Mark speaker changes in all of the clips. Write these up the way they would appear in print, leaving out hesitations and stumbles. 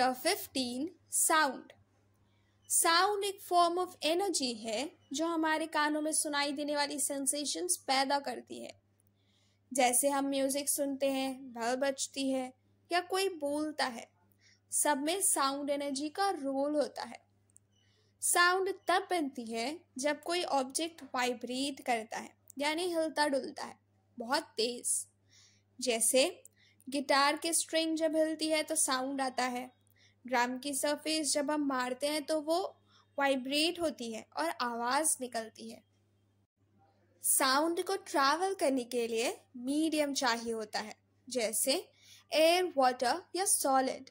Speaker 1: Chapter 15 sound. Sound एक form of energy है जो हमारे कानों में सुनाई देने वाली सेंसेशंस पैदा करती है। जैसे हम म्यूजिक सुनते हैं, बेल बजती है या कोई बोलता है, सब में साउंड एनर्जी का रोल होता है। साउंड तब बनती है जब कोई ऑब्जेक्ट वाइब्रेट करता है, यानी हिलता डुलता है, बहुत तेज। जैसे गिटार की स्ट्रिंग जब हिलती है तो साउंड आता है। ड्रम की सरफेस जब हम मारते हैं तो वो वाइब्रेट होती है और आवाज निकलती है। साउंड को ट्रैवल करने के लिए मीडियम चाहिए होता है, जैसे एयर, वाटर या solid.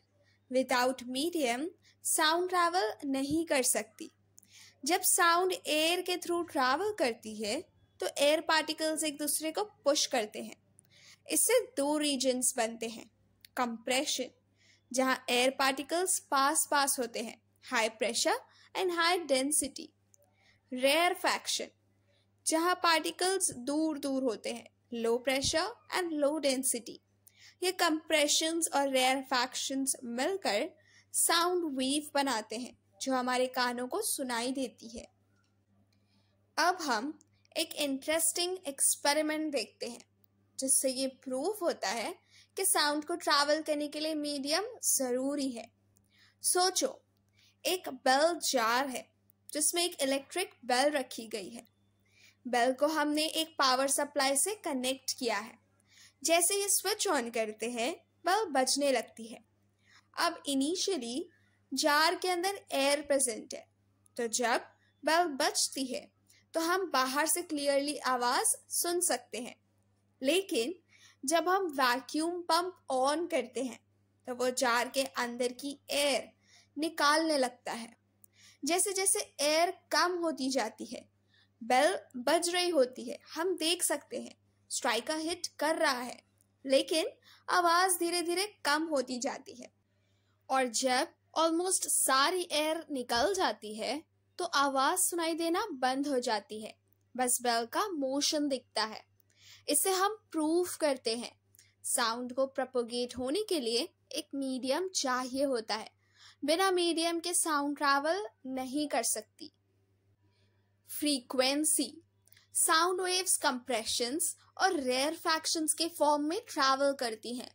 Speaker 1: Without medium sound travel नहीं कर सकती। जब साउंड एयर के थ्रू ट्रैवल करती है तो एयर पार्टिकल्स एक दूसरे को पुश करते हैं। इससे दो रीजन्स बनते हैं। कंप्रेशन, जहां एयर पार्टिकल्स पास पास होते हैं, high pressure and high density. Rarefaction, जहां पार्टिकल्स दूर दूर होते हैं, low pressure and low density. ये कंप्रेशंस और रेयरफैक्शंस मिलकर साउंड वेव बनाते हैं जो हमारे कानों को सुनाई देती है। अब हम एक इंटरेस्टिंग एक्सपेरिमेंट देखते हैं जिससे ये प्रूफ होता है कि साउंड को ट्रैवल करने के लिए मीडियम जरूरी है। सोचो, एक बेल जार है जिसमें एक इलेक्ट्रिक बेल रखी गई है। बेल को हमने एक पावर सप्लाई से कनेक्ट किया है। जैसे ही स्विच ऑन करते हैं, बेल बजने लगती है। अब इनिशियली जार के अंदर एयर प्रेजेंट है, तो जब बेल बजती है तो हम बाहर से क्लियरली आवाज सुन सकते हैं। लेकिन जब हम वैक्यूम पंप ऑन करते हैं तो वो जार के अंदर की एयर निकालने लगता है। जैसे जैसे एयर कम होती जाती है, बेल बज रही होती है, हम देख सकते हैं स्ट्राइकर हिट कर रहा है, लेकिन आवाज धीरे धीरे कम होती जाती है। और जब ऑलमोस्ट सारी एयर निकल जाती है तो आवाज सुनाई देना बंद हो जाती है, बस बेल का मोशन दिखता है। इसे हम प्रूफ करते हैं साउंड को प्रोपोगेट होने के लिए एक मीडियम चाहिए होता है। बिना मीडियम के साउंड ट्रैवल नहीं कर सकती। फ्रीक्वेंसी, साउंड वेव्स कंप्रेशंस और रेयरफैक्शंस के फॉर्म में ट्रैवल करती हैं।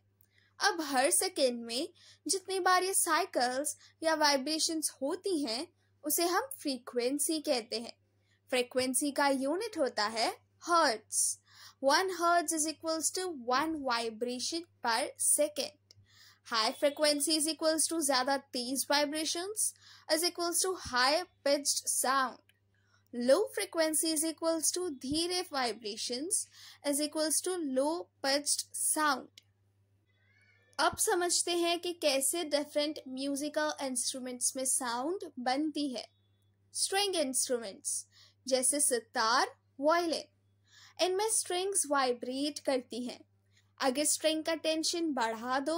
Speaker 1: अब हर सेकेंड में जितनी बार ये साइकिल्स या वाइब्रेशंस होती हैं उसे हम फ्रीक्वेंसी कहते हैं। फ्रीक्वेंसी का यूनिट होता है hertz. 1 hertz is equals to 1 vibration per second. High frequency is equals to ज़्यादा तेज vibrations is equals to high pitched sound. Low frequency is equals to धीरे vibrations is equals to low pitched sound. अब समझते हैं कि कैसे different musical instruments में sound बनती है। स्ट्रिंग इंस्ट्रूमेंट्स जैसे सितार, वायलिन, इनमें स्ट्रिंग्स वाइब्रेट करती हैं। अगर स्ट्रिंग का टेंशन बढ़ा दो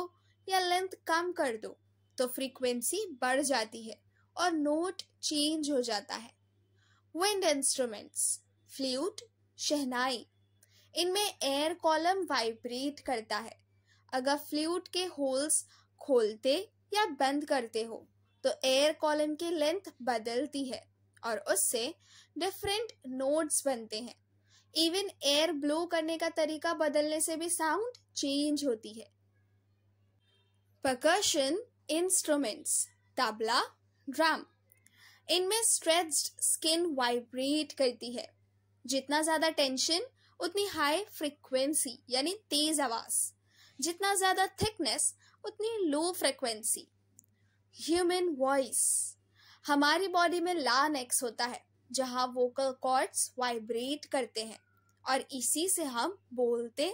Speaker 1: या लेंथ कम कर दो तो फ्रीक्वेंसी बढ़ जाती है और नोट चेंज हो जाता है। विंड इंस्ट्रूमेंट्स, फ्लूट, शहनाई, इनमें एयर कॉलम वाइब्रेट करता है। अगर फ्लूट के होल्स खोलते या बंद करते हो तो एयर कॉलम की लेंथ बदलती है और उससे डिफरेंट नोट्स बनते हैं। इवन एयर ब्लो करने का तरीका बदलने से भी साउंड चेंज होती है। परकशन इंस्ट्रूमेंट्स, तबला, ड्रम, इनमें स्ट्रेच्ड स्किन वाइब्रेट करती है। जितना ज्यादा टेंशन उतनी हाई फ्रीक्वेंसी यानी तेज आवाज, जितना ज्यादा थिकनेस उतनी लो फ्रीक्वेंसी। ह्यूमन वॉइस, हमारी बॉडी में लार्ynx होता है जहां वोकल कॉर्ड्स वाइब्रेट करते हैं और इसी से हम बोलते,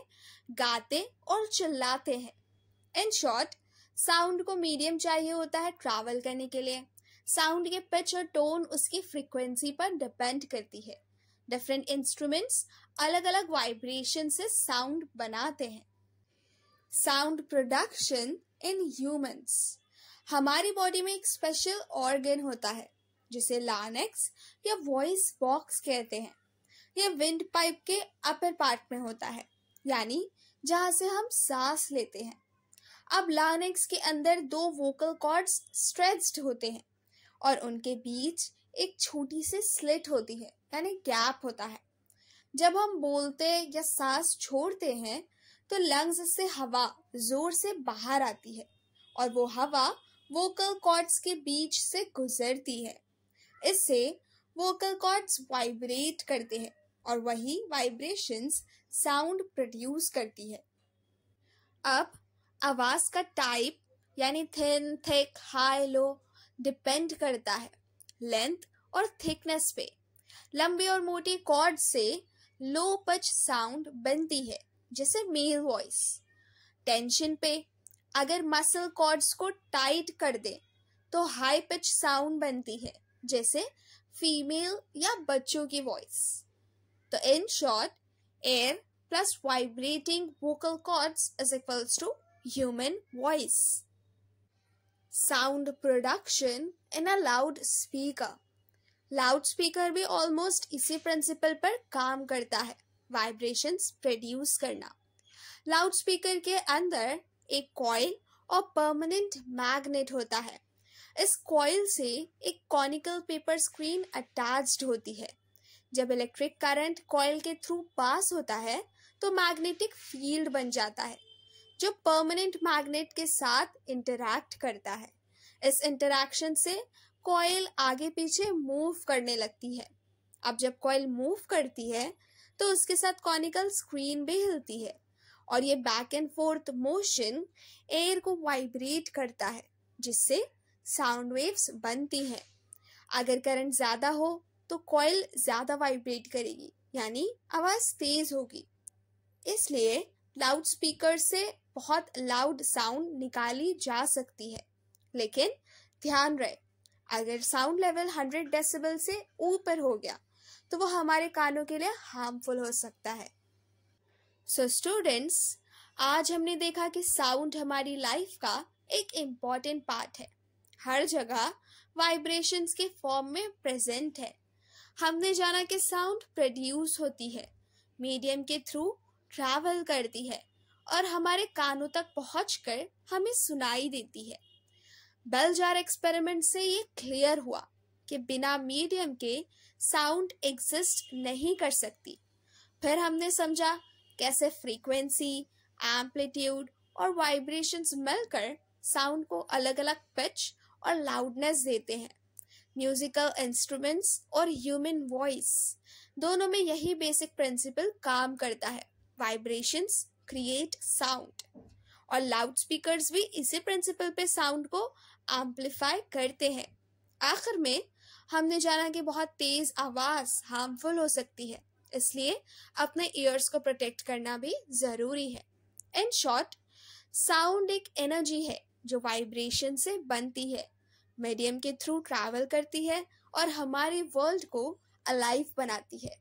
Speaker 1: गाते और चिल्लाते हैं। इन शॉर्ट, साउंड को मीडियम चाहिए होता है ट्रैवल करने के लिए। साउंड के पिच और टोन उसकी फ्रीक्वेंसी पर डिपेंड करती है। डिफरेंट इंस्ट्रूमेंट्स अलग अलग वाइब्रेशन से साउंड बनाते हैं। साउंड प्रोडक्शन इन ह्यूमंस, हमारी बॉडी में एक स्पेशल ऑर्गन होता है जिसे लार्ynx या वॉइस बॉक्स कहते हैं। यह विंड पाइप के अपर पार्ट में होता है, यानी जहां से हम सांस लेते हैं। अब लार्ynx के अंदर दो वोकल कॉर्ड्स स्ट्रेच्ड होते हैं और उनके बीच एक छोटी सी स्लिट होती है, यानी गैप होता है। जब हम बोलते या सांस छोड़ते हैं तो लंग्स से हवा जोर से बाहर आती है और वो हवा वोकल कॉर्ड्स के बीच से गुजरती है। इससे वोकल कॉर्ड्स वाइब्रेट करते हैं और वही वाइब्रेशंस साउंड प्रोड्यूस करती है। अब आवाज का टाइप यानी थिन, थिक, हाई, लो डिपेंड करता है लेंथ और थिकनेस पे। लंबी और मोटी कॉर्ड से लो पिच साउंड बनती है जैसे मेल वॉइस। टेंशन पे अगर मसल कॉर्ड्स को टाइट कर दे तो हाई पिच साउंड बनती है जैसे फीमेल या बच्चों की वॉइस। तो in short, air plus vibrating vocal cords is equals to human voice. Sound production in a loud speaker. Loud speaker भी ऑलमोस्ट इसी प्रिंसिपल पर काम करता है, वाइब्रेशंस प्रोड्यूस करना। लाउड स्पीकर के अंदर एक कॉइल और परमानेंट मैग्नेट होता है। इस कॉइल से एक कॉनिकल पेपर स्क्रीन अटैच्ड होती है। जब इलेक्ट्रिक करंट कॉइल के थ्रू पास होता है तो मैग्नेटिक फील्ड बन जाता है जो परमानेंट मैग्नेट के साथ इंटरैक्ट करता है। इस इंटरैक्शन से कॉइल आगे पीछे मूव करने लगती है। अब जब कॉइल मूव करती है तो उसके साथ कॉनिकल स्क्रीन भी हिलती है और ये back and fourth motion air को वाइब्रेट करता है जिससे साउंड वेव्स बनती हैं। अगर करंट ज्यादा हो तो कॉइल ज्यादा वाइब्रेट करेगी, यानी आवाज तेज होगी। इसलिए लाउड स्पीकर से बहुत लाउड साउंड निकाली जा सकती है, लेकिन ध्यान रहे अगर साउंड लेवल 100 डेसिबल से ऊपर हो गया तो वो हमारे कानों के लिए हार्मफुल हो सकता है। सो स्टूडेंट्स, आज हमने देखा कि साउंड हमारी लाइफ का एक इम्पॉर्टेंट पार्ट है। हर जगह वाइब्रेशंस के फॉर्म में प्रेजेंट है। हमने जाना कि साउंड प्रोड्यूस होती है, मीडियम के थ्रू ट्रैवल करती है और हमारे कानों तक पहुंचकर हमें सुनाई देती है। बेल जार एक्सपेरिमेंट से ये क्लियर हुआ कि बिना मीडियम के साउंड एग्जिस्ट नहीं कर सकती। फिर हमने समझा कैसे फ्रीक्वेंसी, एम्पलीट्यूड और वाइब्रेशंस मिलकर साउंड को अलग अलग पिच और लाउडनेस देते हैं। म्यूजिकल इंस्ट्रूमेंट्स और ह्यूमन वॉइस दोनों में यही बेसिक प्रिंसिपल काम करता है, वाइब्रेशंस क्रिएट साउंड। और लाउड स्पीकर्स भी इसी प्रिंसिपल पे साउंड को एम्पलीफाई करते हैं। आखिर में हमने जाना कि बहुत तेज आवाज हार्मफुल हो सकती है, इसलिए अपने ईयर्स को प्रोटेक्ट करना भी जरूरी है। इन शॉर्ट, साउंड एक एनर्जी है जो वाइब्रेशन से बनती है, मीडियम के थ्रू ट्रैवल करती है और हमारे वर्ल्ड को अलाइव बनाती है।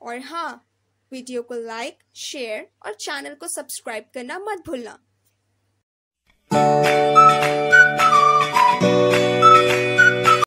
Speaker 1: और हाँ, वीडियो को लाइक, शेयर और चैनल को सब्सक्राइब करना मत भूलना।